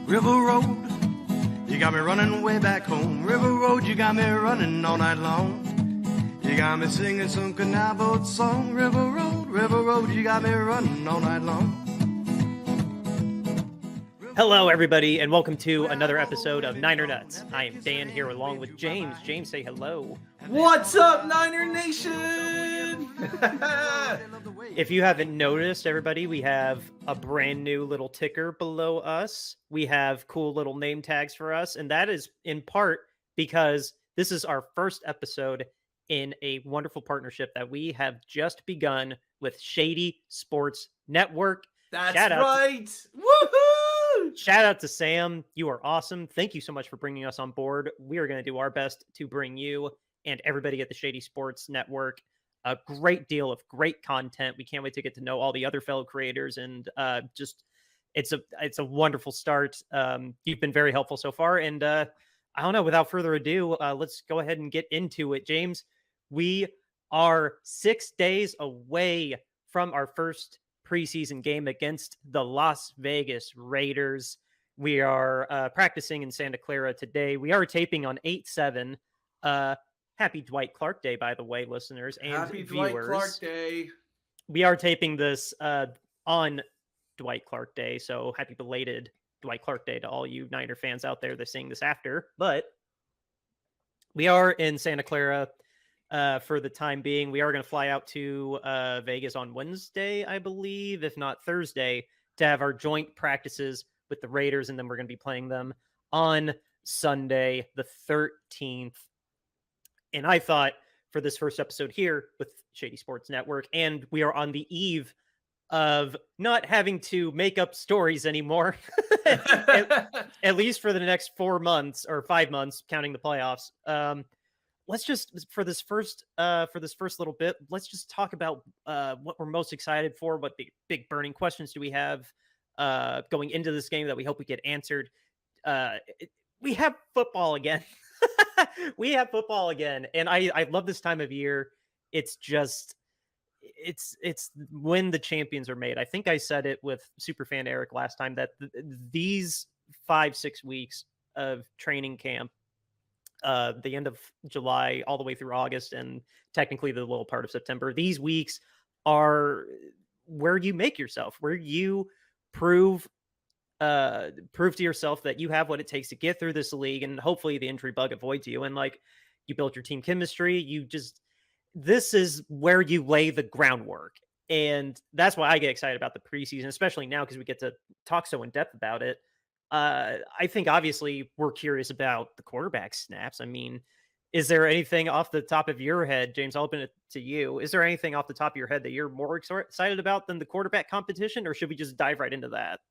River Road, you got me running way back home. River Road, you got me running all night long. You got me singing some canal boat song. River Road, you got me running all night long. Hello, everybody, and welcome to another episode of Niner Nuts. I am Dan here along with James. James, say hello. What's up, Niner Nation? If you haven't noticed, everybody, we have a brand new little ticker below us. We have cool little name tags for us, and that is in part because this is our first episode in a wonderful partnership that we have just begun with Shady Sports Network. That's right. Woohoo! Shout out to Sam. You are awesome. Thank you so much for bringing us on board. We are going to do our best to bring you and everybody at the Shady Sports Network a great deal of great content. We can't wait to get to know all the other fellow creators, and it's a wonderful start. You've been very helpful so far, and I don't know. Without further ado, let's go ahead and get into it. James, we are 6 days away from our first preseason game against the Las Vegas Raiders. We are practicing in Santa Clara today. We are taping on 8/7. Happy Dwight Clark Day, by the way, listeners and Happy viewers. Dwight Clark Day. We are taping this on Dwight Clark Day, so happy belated Dwight Clark Day to all you Niner fans out there that's seeing this after. But we are in Santa Clara for the time being. We are going to fly out to Vegas on Wednesday, I believe, if not Thursday, to have our joint practices with the Raiders, and then we're going to be playing them on Sunday, the 13th. And I thought for this first episode here with Shady Sports Network, and we are on the eve of not having to make up stories anymore, at least for the next 4 months or 5 months, counting the playoffs. Let's just for this first little bit, let's just talk about what we're most excited for. What big burning questions do we have going into this game that we hope we get answered? We have football again. We have football again, and I love this time of year. It's just it's when the champions are made. I think I said it with Superfan Eric last time that these 5-6 weeks of training camp, the end of July all the way through August, and technically the little part of September, these weeks are where you make yourself, where you prove to yourself that you have what it takes to get through this league, and hopefully the injury bug avoids you, and like you build your team chemistry. This is where you lay the groundwork, and that's why I get excited about the preseason, especially now because we get to talk so in depth about it. I think obviously we're curious about the quarterback snaps. I mean, is there anything off the top of your head, James? I'll open it to you. Is there anything off the top of your head that you're more excited about than the quarterback competition, or should we just dive right into that?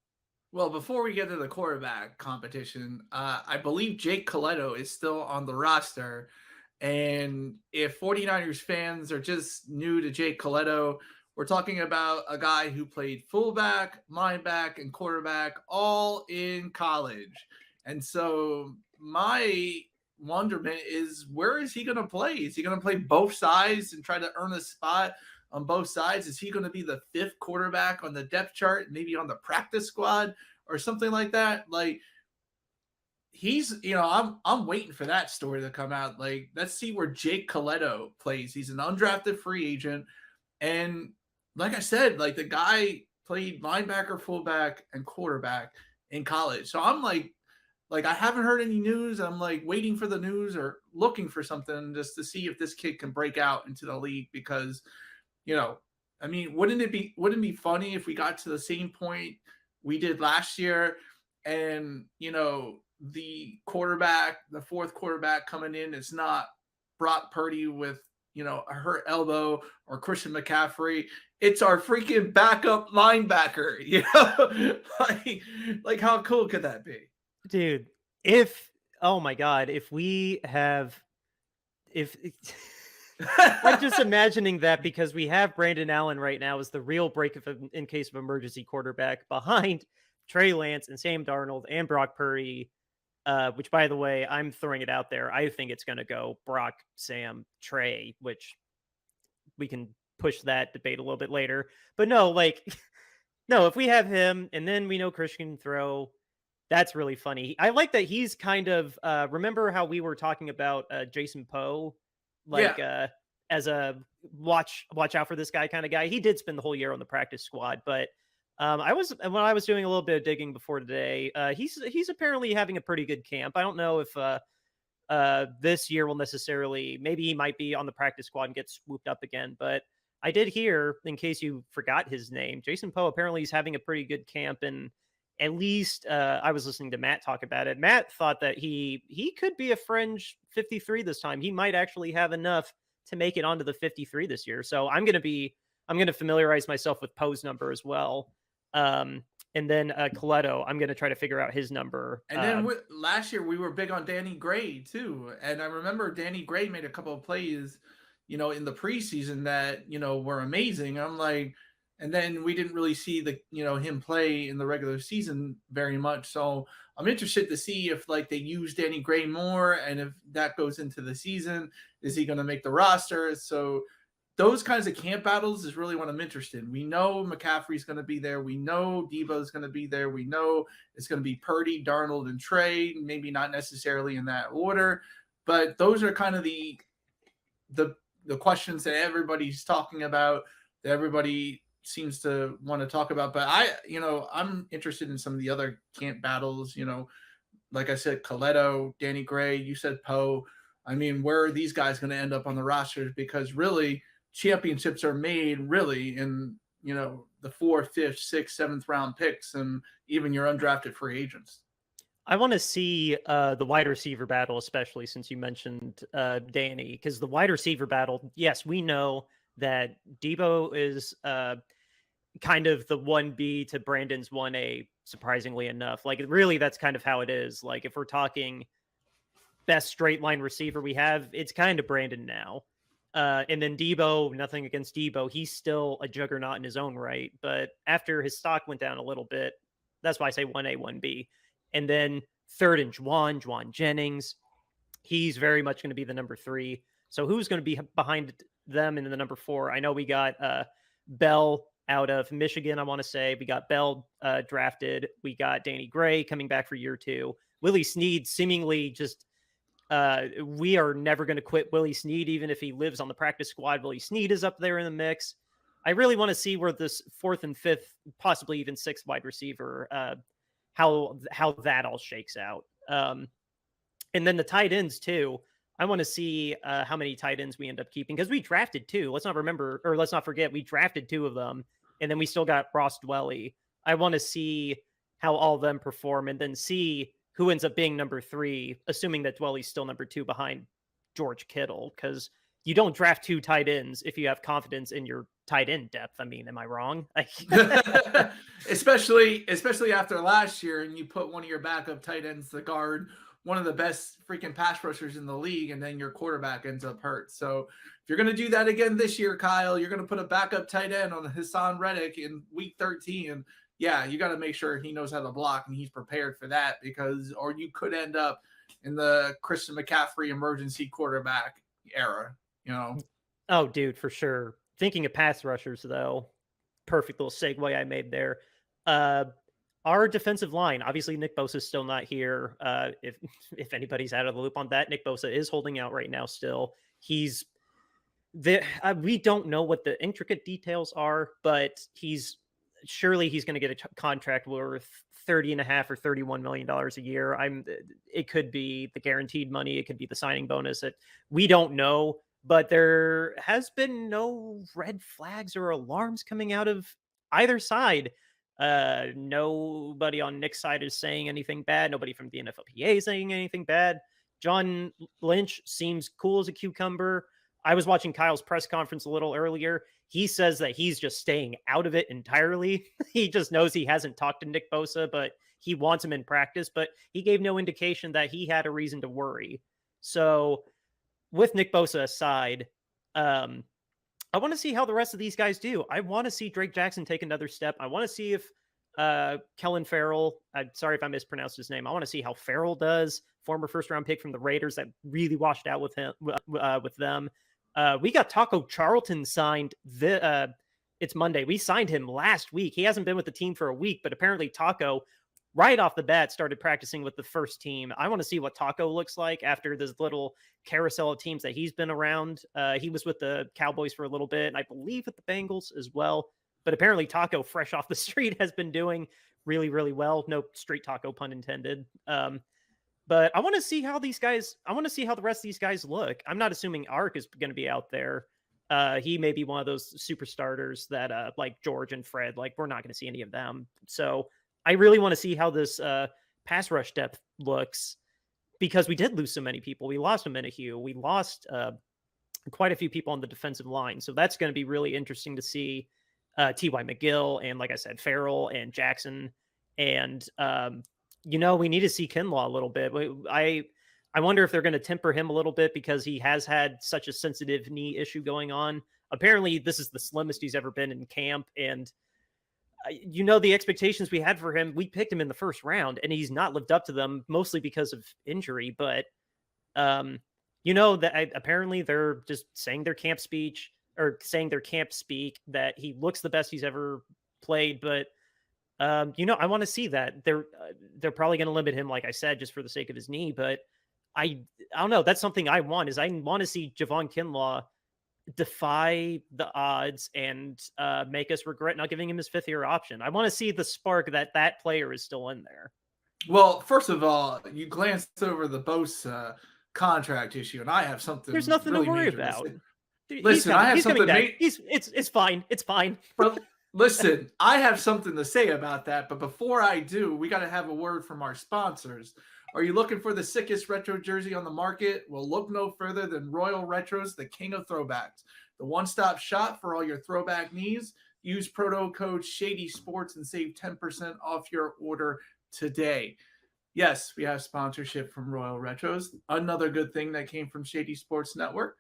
Well, before we get to the quarterback competition, I believe Jake Coletto is still on the roster. And if 49ers fans are just new to Jake Coletto, we're talking about a guy who played fullback, linebacker, and quarterback all in college. And so my wonderment is, where is he going to play? Is he going to play both sides and try to earn a spot on both sides? Is he going to be the fifth quarterback on the depth chart, maybe on the practice squad or something like that? Like, he's, I'm waiting for that story to come out. Like, let's see where Jake Coletto plays. He's an undrafted free agent. And like I said, like, the guy played linebacker, fullback, and quarterback in college. So I'm like I haven't heard any news. I'm like waiting for the news or looking for something just to see if this kid can break out into the league, because I mean, wouldn't it be funny if we got to the same point we did last year, and the fourth quarterback coming in is not Brock Purdy with a hurt elbow or Christian McCaffrey. It's our freaking backup linebacker. Like how cool could that be, dude? Oh my God, if I'm just imagining that, because we have Brandon Allen right now as the real break in case of emergency quarterback behind Trey Lance and Sam Darnold and Brock Purdy, which, by the way, I'm throwing it out there. I think it's going to go Brock, Sam, Trey, which we can push that debate a little bit later. But no, if we have him, and then we know Christian can throw, That's really funny. I like that he's kind of remember how we were talking about Jason Poe, like Yeah. as a watch out for this guy kind of guy. He did spend the whole year on the practice squad, but when I was doing a little bit of digging before today, he's apparently having a pretty good camp. I don't know if this year will necessarily, maybe he might be on the practice squad and get swooped up again, but I did hear, in case you forgot his name, Jason Poe apparently is having a pretty good camp, and at least I was listening to Matt talk about it. Matt thought that he could be a fringe 53 this time. He might actually have enough to make it onto the 53 this year. So I'm gonna familiarize myself with Poe's number as well. And then Coletto, I'm gonna try to figure out his number. And then last year we were big on Danny Gray too, and I remember Danny Gray made a couple of plays, in the preseason that were amazing. I'm like, and then we didn't really see the him play in the regular season very much. So I'm interested to see if like they use Danny Gray more, and if that goes into the season, is he going to make the roster? So those kinds of camp battles is really what I'm interested in. We know McCaffrey's going to be there. We know Debo's going to be there. We know it's going to be Purdy, Darnold, and Trey. Maybe not necessarily in that order, but those are kind of the questions that everybody's talking about, that everybody seems to want to talk about. But I'm interested in some of the other camp battles. Like I said, Coletto, Danny Gray. You said Poe. I mean, where are these guys going to end up on the rosters? Because really, championships are made really in the 4th, 5th, 6th, 7th round picks, and even your undrafted free agents. I want to see the wide receiver battle, especially since you mentioned Danny, because the wide receiver battle, yes, we know that Debo is kind of the 1B to Brandon's 1A, surprisingly enough. Like, really, that's kind of how it is. Like, if we're talking best straight line receiver we have, it's kind of Brandon now. And then Debo, nothing against Debo. He's still a juggernaut in his own right. But after his stock went down a little bit, that's why I say 1A, 1B. And then third and Juwan Jennings. He's very much going to be the number 3. So who's going to be behind them in the number 4? I know we got Bell out of Michigan, I want to say. We got Bell drafted. We got Danny Gray coming back for year 2. Willie Snead seemingly just we are never going to quit Willie Snead, even if he lives on the practice squad. Willie Snead is up there in the mix. I really want to see where this 4th and 5th, possibly even 6th wide receiver, how that all shakes out. And then the tight ends too. I want to see how many tight ends we end up keeping, because we drafted 2. Let's not forget, we drafted 2 of them, and then we still got Ross Dwelly. I want to see how all of them perform, and then see who ends up being number 3, assuming that Dwelly's still number 2 behind George Kittle, because you don't draft 2 tight ends if you have confidence in your tight end depth. I mean, am I wrong? especially after last year, and you put one of your backup tight ends to guard one of the best freaking pass rushers in the league, and then your quarterback ends up hurt. So if you're going to do that again this year, Kyle, you're going to put a backup tight end on Hassan Reddick in week 13. Yeah, you got to make sure he knows how to block and he's prepared for that, or you could end up in the Christian McCaffrey emergency quarterback era, Oh, dude, for sure. Thinking of pass rushers, though, perfect little segue I made there. Our defensive line, obviously Nick Bosa is still not here. If anybody's out of the loop on that, Nick Bosa is holding out right now still. We don't know what the intricate details are, but surely he's going to get a contract worth $30.5 or $31 million a year. It could be the guaranteed money. It could be the signing bonus. We don't know, but there has been no red flags or alarms coming out of either side. Nobody on Nick's side is saying anything bad. Nobody from the NFLPA is saying anything bad. John Lynch seems cool as a cucumber. I was watching Kyle's press conference a little earlier. He says that he's just staying out of it entirely. He just knows he hasn't talked to Nick Bosa, but he wants him in practice. But he gave no indication that he had a reason to worry. So with Nick Bosa aside, I want to see how the rest of these guys do. I want to see Drake Jackson take another step. I want to see if Kellen Farrell, I'm sorry if I mispronounced his name. I want to see how Farrell does, former first-round pick from the Raiders that really washed out with them. We got Taco Charlton signed. It's Monday. We signed him last week. He hasn't been with the team for a week, but apparently Taco right off the bat started practicing with the first team. I want to see what Taco looks like after this little carousel of teams that he's been around. He was with the Cowboys for a little bit, and I believe with the Bengals as well. But apparently Taco, fresh off the street, has been doing really, really well. No street taco, pun intended. But I want to see how these guys, I want to see how the rest of these guys look. I'm not assuming Ark is going to be out there. He may be one of those super starters that like George and Fred, like we're not going to see any of them. So I really want to see how this pass rush depth looks, because we did lose so many people. We lost Minihue. We lost quite a few people on the defensive line. So that's going to be really interesting to see. T.Y. McGill and, like I said, Farrell and Jackson. And, we need to see Kinlaw a little bit. I wonder if they're going to temper him a little bit, because he has had such a sensitive knee issue going on. Apparently, this is the slimmest he's ever been in camp. And, the expectations we had for him, we picked him in the first round, and he's not lived up to them, mostly because of injury. But, that apparently they're just saying their camp speech, or saying their camp speak, that he looks the best he's ever played. But, I want to see that. They're probably going to limit him, like I said, just for the sake of his knee. But I don't know. That's something I want to see Javon Kinlaw defy the odds and make us regret not giving him his fifth-year option. I want to see the spark that player is still in there. Well, first of all, you glanced over the Bosa contract issue, and I have something. There's nothing really to worry about. Listen, I have something. It's fine. It's fine. But listen, I have something to say about that. But before I do, we got to have a word from our sponsors. Are you looking for the sickest retro jersey on the market? Well, look no further than Royal Retros, the king of throwbacks. The one-stop shop for all your throwback needs. Use promo code Shady Sports and save 10% off your order today. Yes, we have sponsorship from Royal Retros. Another good thing that came from Shady Sports Network.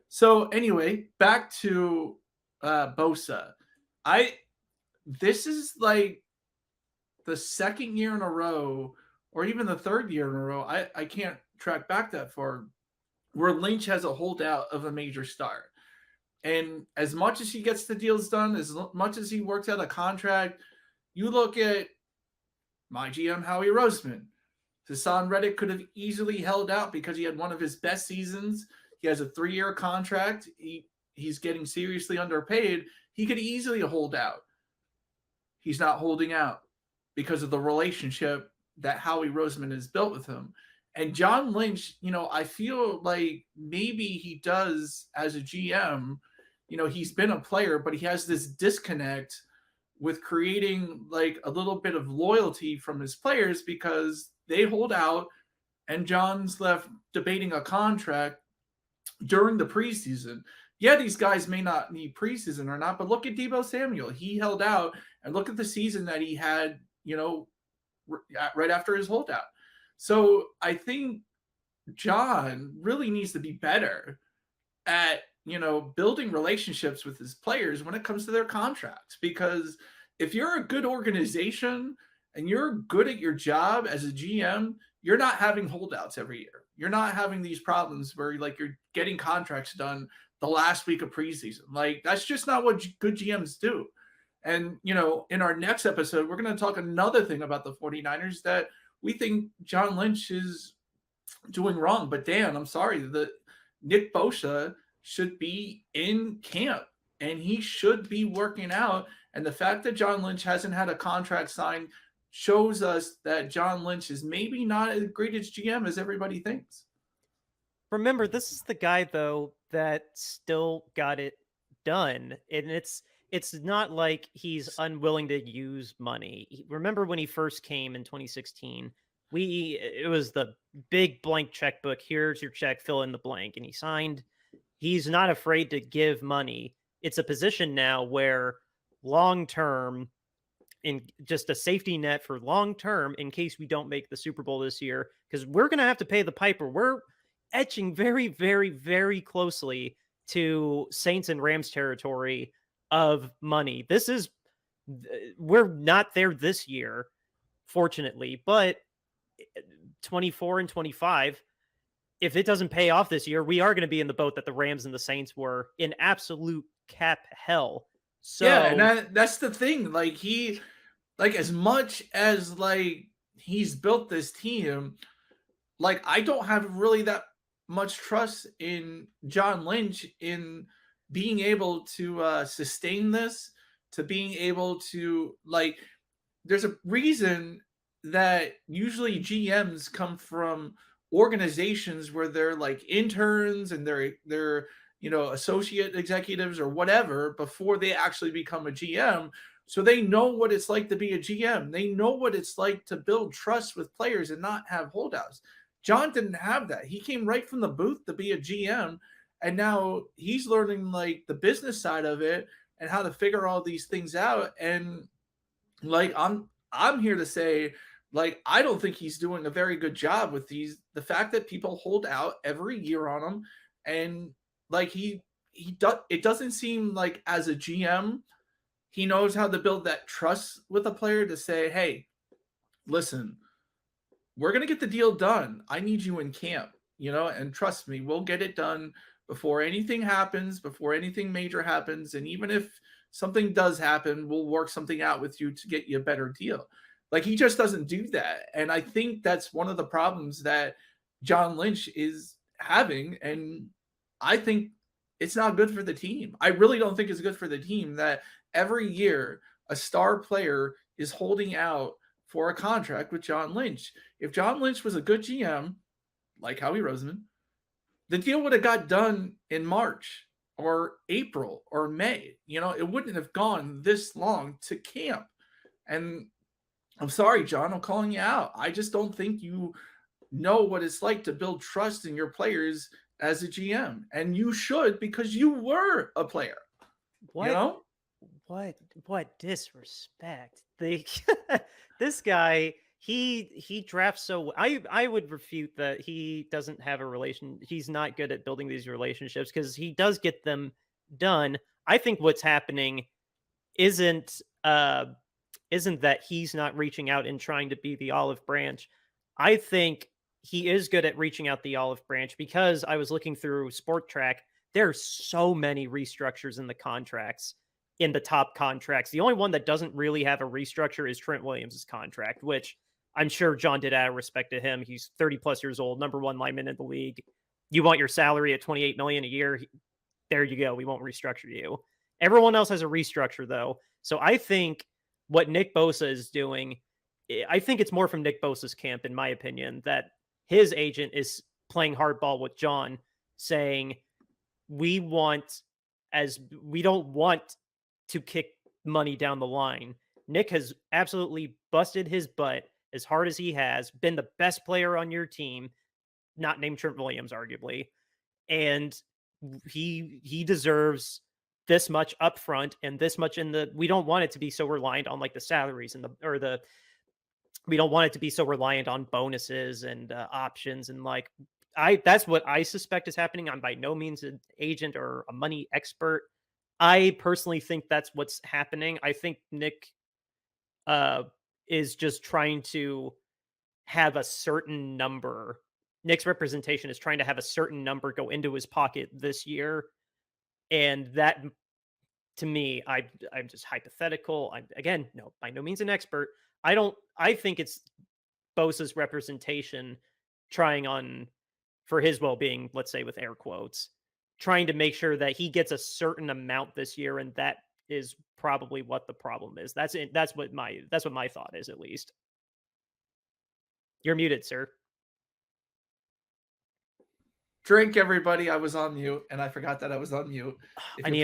So anyway, back to Bosa. This is like the second year in a row, or even the third year in a row, I can't track back that far, where Lynch has a holdout of a major star. And as much as he gets the deals done, as much as he works out a contract, you look at my GM, Howie Roseman. Hassan Reddick could have easily held out because he had one of his best seasons. He has a 3-year contract. He's getting seriously underpaid. He could easily hold out. He's not holding out because of the relationship that Howie Roseman has built with him. And John Lynch, I feel like maybe he does as a GM, he's been a player, but he has this disconnect with creating like a little bit of loyalty from his players because they hold out, and John's left debating a contract during the preseason. Yeah, these guys may not need preseason or not, but look at Deebo Samuel. He held out, and look at the season that he had, right after his holdout. So I think John really needs to be better at, building relationships with his players when it comes to their contracts. Because if you're a good organization and you're good at your job as a GM, you're not having holdouts every year. You're not having these problems where you're getting contracts done the last week of preseason. Like, that's just not what good GMs do. And, in our next episode, we're going to talk another thing about the 49ers that we think John Lynch is doing wrong. But Dan, I'm sorry, Nick Bosa should be in camp and he should be working out. And the fact that John Lynch hasn't had a contract signed shows us that John Lynch is maybe not as great as GM as everybody thinks. Remember, this is the guy, though, that still got it done. And it's not like he's unwilling to use money. Remember when he first came in 2016, it was the big blank checkbook. Here's your check, fill in the blank. And he signed. He's not afraid to give money. It's a position now where long-term, in just a safety net for long-term, in case we don't make the Super Bowl this year, because we're going to have to pay the piper. We're etching very, very, very closely to Saints and Rams territory of money. We're not there this year, fortunately, but 24 and 25, if it doesn't pay off this year, we are going to be in the boat that the Rams and the Saints were in, absolute cap hell. So yeah, and that's the thing. As much as he's built this team. Like, I don't have really that much trust in John Lynch in being able to sustain this, to being able to, like, there's a reason that usually GMs come from organizations where they're like interns and they're associate executives or whatever before they actually become a GM. So they know what it's like to be a GM. They know what it's like to build trust with players and not have holdouts. John didn't have that. He came right from the booth to be a GM, and now he's learning like the business side of it and how to figure all these things out. And like I'm here to say, like, I don't think he's doing a very good job with the fact that people hold out every year on him. And like it doesn't seem like as a GM he knows how to build that trust with a player to say, hey, listen, we're going to get the deal done. I need you in camp, and trust me, we'll get it done before anything happens, before anything major happens. And even if something does happen, we'll work something out with you to get you a better deal. Like, he just doesn't do that. And I think that's one of the problems that John Lynch is having. And I think it's not good for the team. I really don't think it's good for the team that every year a star player is holding out for a contract with John Lynch. If John Lynch was a good GM, like Howie Roseman, the deal would have got done in March or April or May. It wouldn't have gone this long to camp. And I'm sorry, John, I'm calling you out. I just don't think you know what it's like to build trust in your players as a GM. And you should, because you were a player. What? What disrespect? This guy, he drafts so I would refute that he doesn't have a relation. He's not good at building these relationships because he does get them done. I think what's happening isn't that he's not reaching out and trying to be the olive branch. I think he is good at reaching out the olive branch because I was looking through Sport Track. There's so many restructures in the contracts, in the top contracts. The only one that doesn't really have a restructure is Trent Williams' contract, which I'm sure John did out of respect to him. He's 30 plus years old, number one lineman in the league. You want your salary at $28 million a year? There you go. We won't restructure you. Everyone else has a restructure though. So I think what Nick Bosa is doing, I think it's more from Nick Bosa's camp, in my opinion, that his agent is playing hardball with John, saying, we don't want to kick money down the line. Nick has absolutely busted his butt as hard as he has, been the best player on your team, not named Trent Williams, arguably. And he deserves this much upfront and this much we don't want it to be so reliant on like the salaries and we don't want it to be so reliant on bonuses and options. And like, that's what I suspect is happening. I'm by no means an agent or a money expert. I personally think that's what's happening. I think Nick is just trying to have a certain number. Nick's representation is trying to have a certain number go into his pocket this year. And that, to me, I'm just hypothetical. Again, no, by no means an expert. I think it's Bosa's representation trying on, for his well-being, let's say with air quotes, trying to make sure that he gets a certain amount this year, and that is probably what the problem is. That's it. That's what my thought is, at least. You're muted, sir. Drink, everybody. I was on mute, and I forgot that I was on mute. I need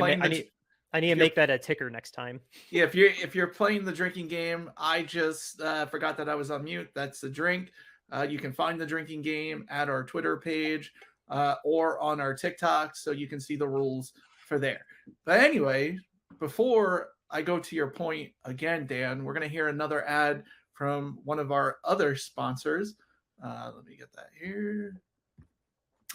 to make that a ticker next time. Yeah, if you're playing the drinking game, I just forgot that I was on mute. That's the drink. You can find the drinking game at our Twitter page or on our TikTok, so you can see the rules for there. But anyway, before I go to your point again, Dan, we're going to hear another ad from one of our other sponsors. Let me get that here.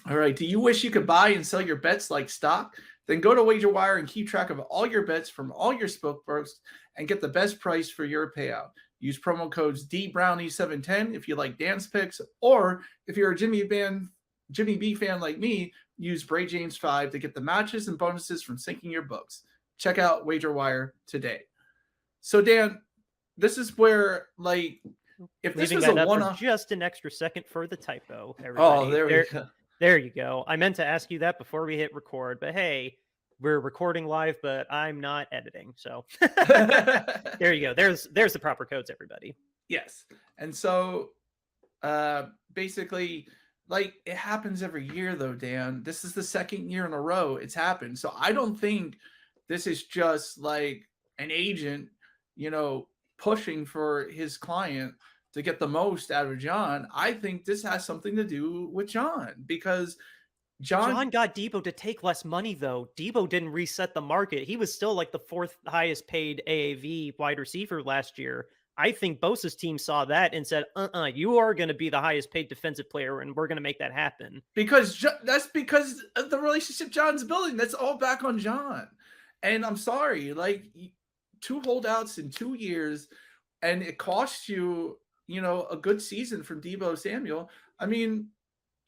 All right. Do you wish you could buy and sell your bets like stock? Then go to WagerWire and keep track of all your bets from all your sportsbooks and get the best price for your payout. Use promo codes DBrownie710 if you like Dan's picks, or if you're a Jimmy B fan like me, use BrayJames5 to get the matches and bonuses from syncing your books. Check out WagerWire today. So Dan, this is where, like, if this Leaving was that a up for one-off, just an extra second for the typo, oh, everybody. there we go. There you go. I meant to ask you that before we hit record, but hey, we're recording live, but I'm not editing. So there you go. There's the proper codes, everybody. Yes. And so basically, like, it happens every year though, Dan. This is the second year in a row it's happened. So I don't think this is just like an agent, pushing for his client to get the most out of John. I think this has something to do with John, because John got Debo to take less money, though. Debo didn't reset the market. He was still like the fourth highest paid AAV wide receiver last year. I think Bosa's team saw that and said, you are going to be the highest paid defensive player, and we're going to make that happen. Because that's because of the relationship John's building. That's all back on John. And I'm sorry, like, 2 holdouts in 2 years, and it costs you, a good season from Debo Samuel. I mean,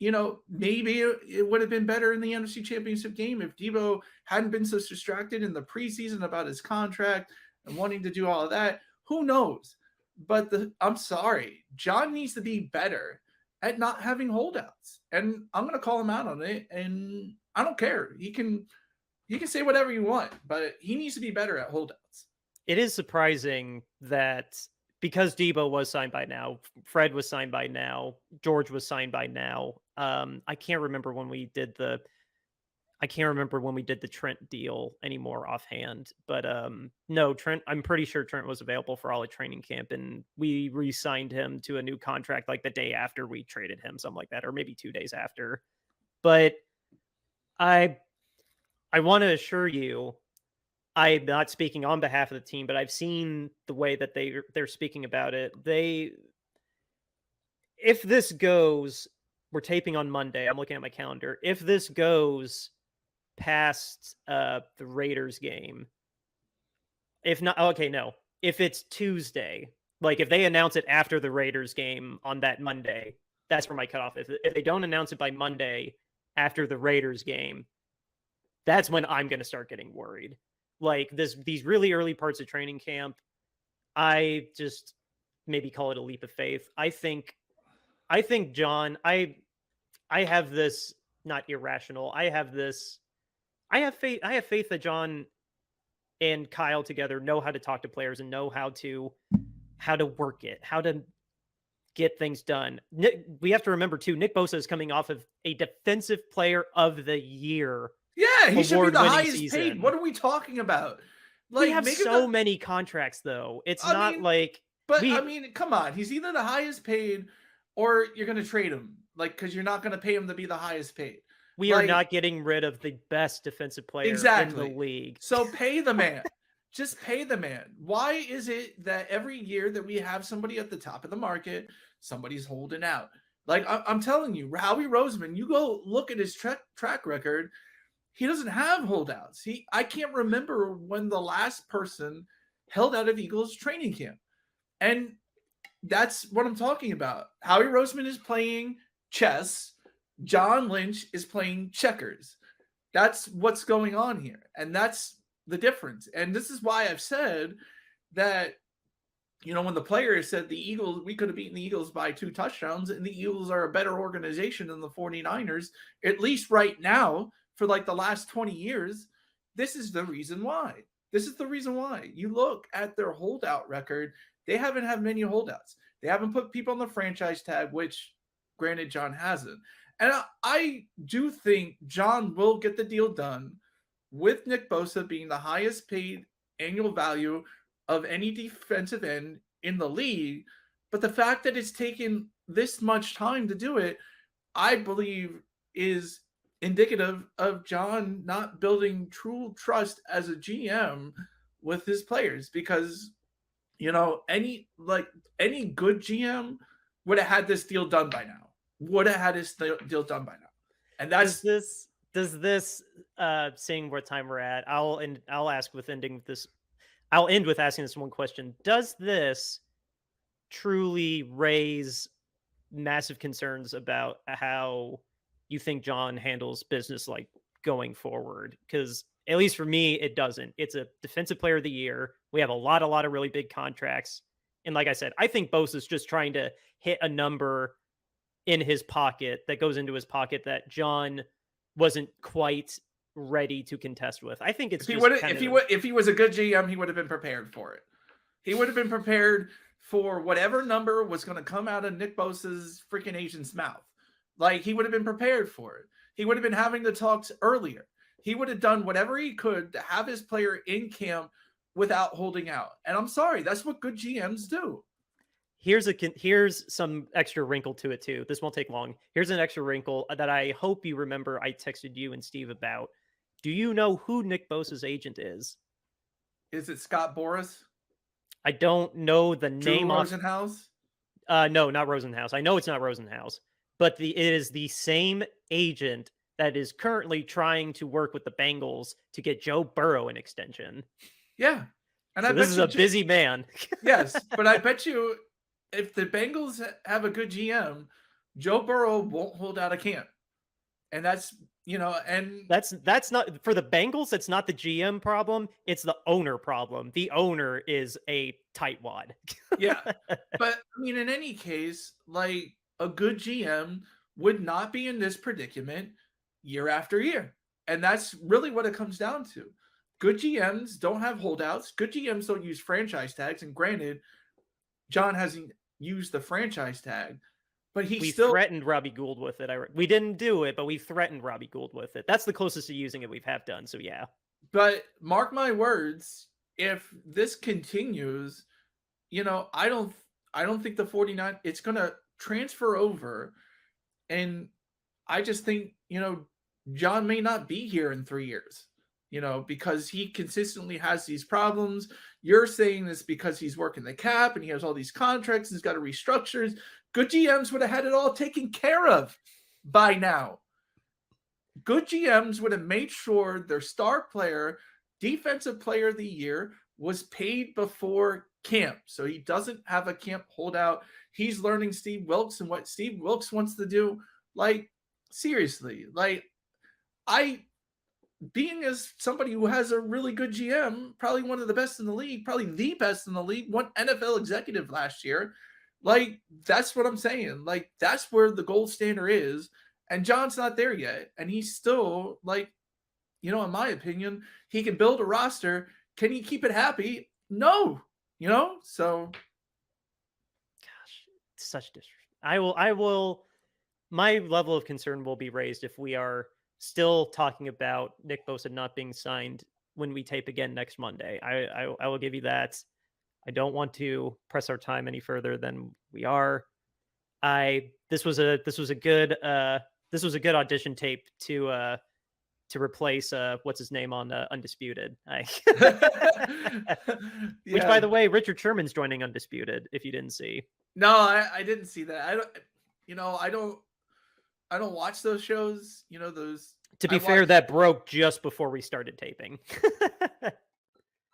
maybe it would have been better in the NFC Championship game if Debo hadn't been so distracted in the preseason about his contract and wanting to do all of that. Who knows? But I'm sorry, John needs to be better at not having holdouts, and I'm going to call him out on it. And I don't care. He can say whatever you want, but he needs to be better at holdouts. It is surprising that because Debo was signed by now, Fred was signed by now, George was signed by now. I can't remember when we did the Trent deal anymore offhand, but no, Trent, I'm pretty sure Trent was available for all at training camp, and we re-signed him to a new contract like the day after we traded him, something like that, or maybe 2 days after. But I want to assure you, I'm not speaking on behalf of the team, but I've seen the way that they're speaking about it. If this goes, we're taping on Monday. I'm looking at my calendar. If this goes past the Raiders game, if not, okay, no. If it's Tuesday, like if they announce it after the Raiders game on that Monday, that's where my cutoff is. If they don't announce it by Monday after the Raiders game, that's when I'm going to start getting worried. Like these really early parts of training camp, I just maybe call it a leap of faith. I think John, I have this, not irrational. I have faith that John and Kyle together know how to talk to players and know how to work it, how to get things done. We have to remember too, Nick Bosa is coming off of a Defensive Player of the Year. Yeah, he should be the highest season. paid. What are we talking about? Like, we have so many contracts, though. It's not like... But, I mean, come on. He's either the highest paid or you're going to trade him. Like, because you're not going to pay him to be the highest paid. We are not getting rid of the best defensive player in the league. So pay the man. Just pay the man. Why is it that every year that we have somebody at the top of the market, somebody's holding out? Like, I'm telling you, Howie Roseman, you go look at his track record. He doesn't have holdouts. I can't remember when the last person held out of Eagles training camp. And that's what I'm talking about. Howie Roseman is playing chess. John Lynch is playing checkers. That's what's going on here. And that's the difference. And this is why I've said that, when the player said the Eagles, we could have beaten the Eagles by 2 touchdowns, and the Eagles are a better organization than the 49ers, at least right now, for like the last 20 years, this is the reason why. This is the reason why. You look at their holdout record, they haven't had many holdouts. They haven't put people on the franchise tag, which, granted, John hasn't. And I do think John will get the deal done with Nick Bosa being the highest paid annual value of any defensive end in the league. But the fact that it's taken this much time to do it, I believe, is indicative of John not building true trust as a GM with his players, because any good GM would have had this deal done by now. And that's does this seeing what time we're at, I'll end with asking this one question. Does this truly raise massive concerns about how you think John handles business like going forward? Because at least for me, it doesn't. It's a Defensive Player of the Year. We have a lot of really big contracts. And like I said, I think Bosa's just trying to hit a number in his pocket that goes into his pocket that John wasn't quite ready to contest with. I think it's if he was a good GM, he would have been prepared for it. He would have been prepared for whatever number was going to come out of Nick Bosa's freaking agent's mouth. Like, he would have been prepared for it. He would have been having the talks earlier. He would have done whatever he could to have his player in camp without holding out. And I'm sorry, that's what good GMs do. Here's some extra wrinkle to it too. This won't take long. Here's an extra wrinkle that I hope you remember I texted you and Steve about. Do you know who Nick Bosa's agent is? Is it Scott Boras? I don't know the name. Rosenhaus? No, not Rosenhaus. I know it's not Rosenhaus, but it is the same agent that is currently trying to work with the Bengals to get Joe Burrow an extension. Yeah. And so this is a busy man. Yes, but I bet you if the Bengals have a good GM, Joe Burrow won't hold out of camp. And that's, and that's not for the Bengals. It's not the GM problem. It's the owner problem. The owner is a tightwad. Yeah. But I mean, in any case, like, a good GM would not be in this predicament year after year. And that's really what it comes down to. Good GMs don't have holdouts. Good GMs don't use franchise tags. And granted, John hasn't used the franchise tag, but we threatened Robbie Gould with it. We didn't do it, but we threatened Robbie Gould with it. That's the closest to using it we have done. So yeah. But mark my words, if this continues, I don't think the 49, it's going to transfer over. And I just think, John may not be here in 3 years, because he consistently has these problems. You're saying this because he's working the cap and he has all these contracts and he's got to restructure. Good GMs would have had it all taken care of by now. Good GMs would have made sure their star player, defensive player of the year, was paid before camp. So he doesn't have a camp holdout. He's learning Steve Wilks and what Steve Wilks wants to do. Like, seriously, being as somebody who has a really good GM, probably one of the best in the league, probably the best in the league, one NFL executive last year, like, that's what I'm saying. Like, that's where the gold standard is. And John's not there yet. And he's still, like, in my opinion, he can build a roster. Can he keep it happy? No. So. Gosh, such disrespect. I will, my level of concern will be raised if we are still talking about Nick Bosa not being signed when we tape again next Monday. I will give you that. I don't want to press our time any further than we are. This was a good audition tape to replace what's his name on Undisputed. Which, by the way, Richard Sherman's joining Undisputed. If you didn't see. No, I didn't see that. I don't watch those shows. Those. To be fair, that broke just before we started taping.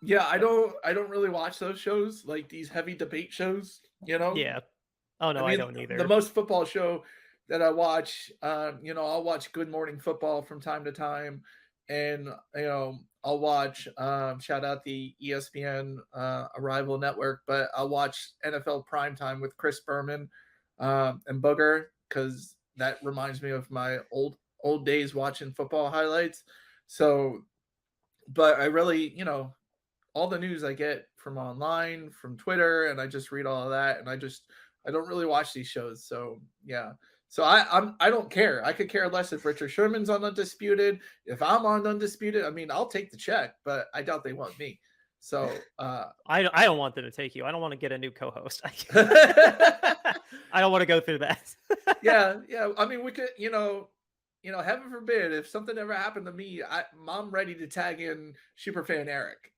Yeah, I don't really watch those shows, like these heavy debate shows, Yeah. Oh no, I don't either. The most football show that I watch, I'll watch Good Morning Football from time to time, and I'll watch shout out the ESPN Arrival Network, but I'll watch NFL Primetime with Chris Berman and Booger, because that reminds me of my old days watching football highlights. So, but I really, all the news I get from online, from Twitter, and I just read all of that, and I don't really watch these shows. So yeah. So I don't care. I could care less if Richard Sherman's on Undisputed. If I'm on Undisputed, I mean, I'll take the check, but I doubt they want me. So I don't want them to take you. I don't want to get a new co-host. I don't want to go through that. Yeah. I mean, we could, heaven forbid, if something ever happened to me, I'm ready to tag in Superfan Eric.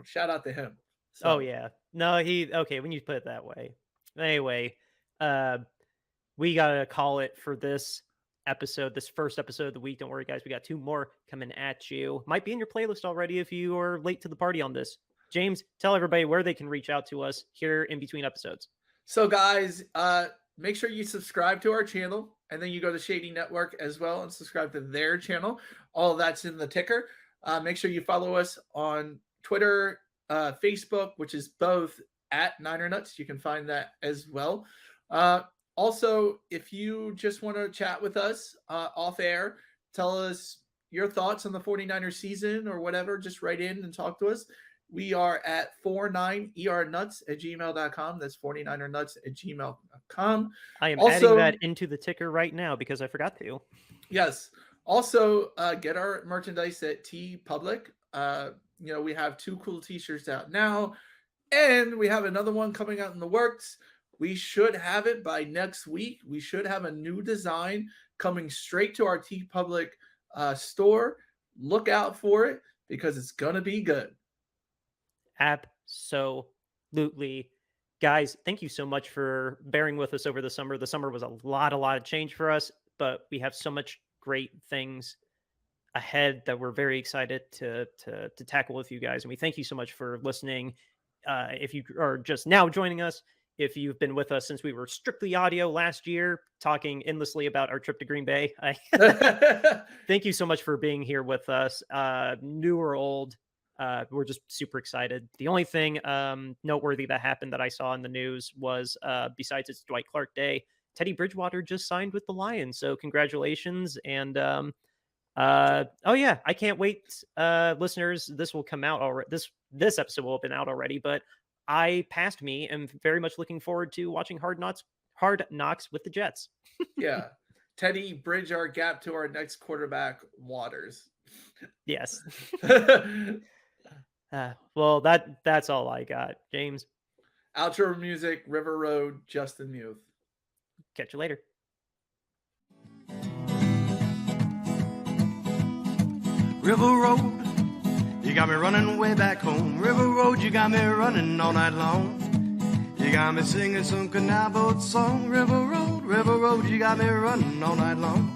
Shout out to him. So. Oh yeah, no, okay. When you put it that way, anyway, we gotta call it for this episode, this first episode of the week. Don't worry, guys, we got 2 more coming at you. Might be in your playlist already if you are late to the party on this. James, tell everybody where they can reach out to us here in between episodes. So guys, make sure you subscribe to our channel, and then you go to Shady Network as well and subscribe to their channel. All of that's in the ticker. Make sure you follow us on Twitter, Facebook, which is both at Niner Nuts. You can find that as well. Also, if you just want to chat with us off air, tell us your thoughts on the 49ers season or whatever, just write in and talk to us. We are at 49ernuts@gmail.com. That's 49ernuts@gmail.com. I am Also, adding that into the ticker right now because I forgot to. Yes. Also, get our merchandise at TeePublic. We have 2 cool t-shirts out now, and we have another one coming out in the works. We should have it by next week. We should have a new design coming straight to our TeePublic store. Look out for it because it's going to be good. Absolutely. Guys, thank you so much for bearing with us over the summer. The summer was a lot of change for us, but we have so much great things ahead that we're very excited to tackle with you guys. And we thank you so much for listening. If you are just now joining us, if you've been with us since we were strictly audio last year, talking endlessly about our trip to Green Bay, thank you so much for being here with us, new or old. We're just super excited. The only thing noteworthy that happened that I saw in the news was, besides it's Dwight Clark Day, Teddy Bridgewater just signed with the Lions. So congratulations. And oh yeah, I can't wait. Listeners, this will come out already. This episode will have been out already, but past me, am very much looking forward to watching Hard Knocks with the Jets. Yeah. Teddy, bridge our gap to our next quarterback, Waters. Yes. Well, that's all I got. James. Outro music, River Road, Justin Muth. Catch you later. River Road, you got me running way back home. River Road, you got me running all night long. You got me singing some canal boat song. River Road, you got me running all night long.